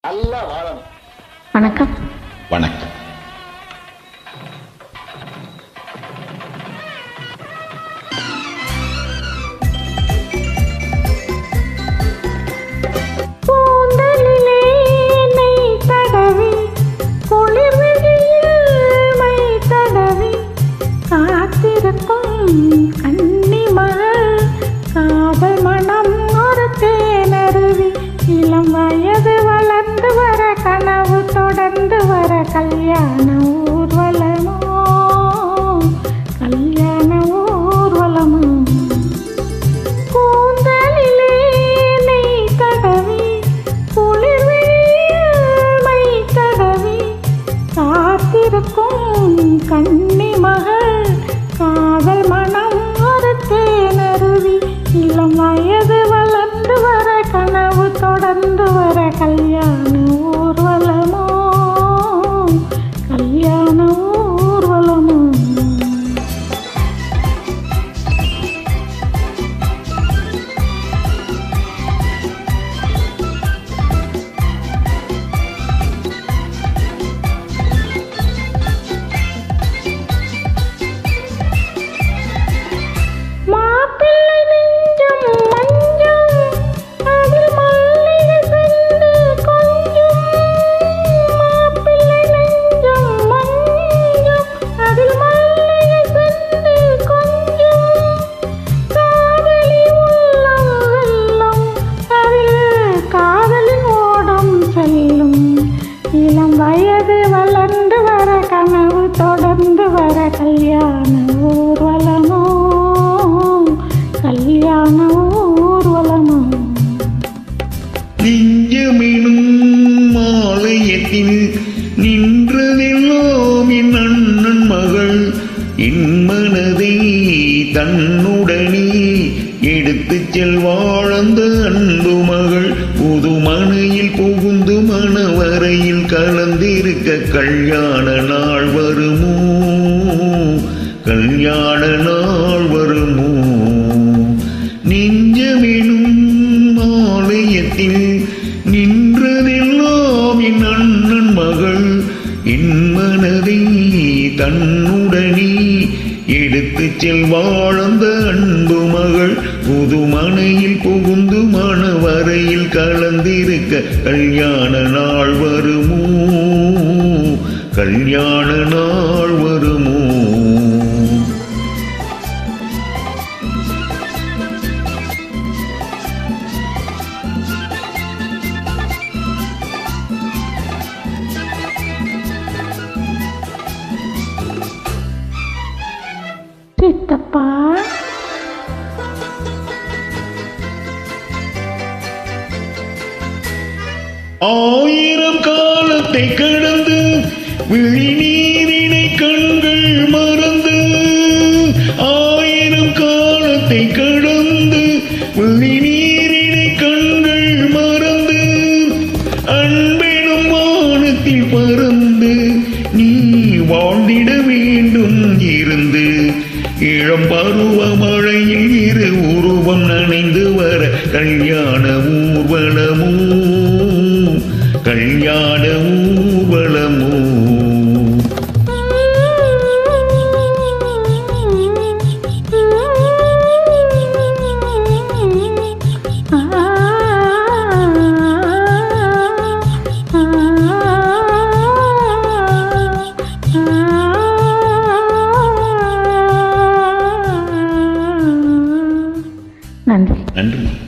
நல்லா வாழணும். வணக்கம். வணக்கம். கல்யாண ஊர்வலமோ கல்யாண ஊர்வலமோ கூந்தலிலே நெய் தடவி குளிர்வில் மை தடவி காத்திருக்கும் கன்னி மகள் காதல் மனம் ஒரு தேனருவி இளம் வயது வளர்ந்து வர கனவு தொடர்ந்து வர கல்யாண ஊர்வலமோ கல்யாண ஊர்வலமோ. மாப்பிள்ளை நெஞ்சம் மஞ்சம் அதில் மல்லிகை செண்டு கொஞ்சம். மாப்பிள்ளை நெஞ்சம் மஞ்சம் அதில் மல்லிகை செண்டு கொஞ்சம். காதலி உள்ளம் வெல்லம் அதில் காதலின் ஓடம் செல்லும். இளம் வயது வளர்ந்து வர கனவு தொடர்ந்து வர கல்யாண ஊர்வலமோ கல்யாண ஊர்வலமோ. நெஞ்சமெனும் ஆலயத்தில் நின்றதெல்லாம் என் அண்ணன் மகள். என் மனதை தன்னுடனே எடுத்துச் செல்வாழ்ந்த அன்பு மகள். புது மனையில் புகுந்து மணவரையில் கலந்திருக்க கல்யாண நாள் வருமோ கல்யாண நாள் வருமோ. நெஞ்சமெனும் ஆலயத்தில் நின்றதெல்லாம் என் அண்ணன் மகள். என் மனதை தன்னுடனே எடுத்துச் செல்வாழ்ந்த அன்பு மகள். புது மனையில் புகுந்து மணவரையில் கலந்திருக்க கல்யாண நாள் வருமோ கல்யாண நாள் வருமோ. சித்தப்பா ஆயிரம் காலத்தை கடந்து விழிநீரினை கண்கள் மறந்து. ஆயிரம் காலத்தை கடந்து விழிநீரினை கண்கள் மறந்து. அன்பெனும் வானத்தில் பறந்து நீ வாழ்ந்திட வேண்டும் இருந்து. இளம் பருவ மழையில் இரு உருவம் நனைந்து வர கல்யாண ஊர்வலமோ கல்யாண ஊர்வலமோ. நன்றி. நன்றி.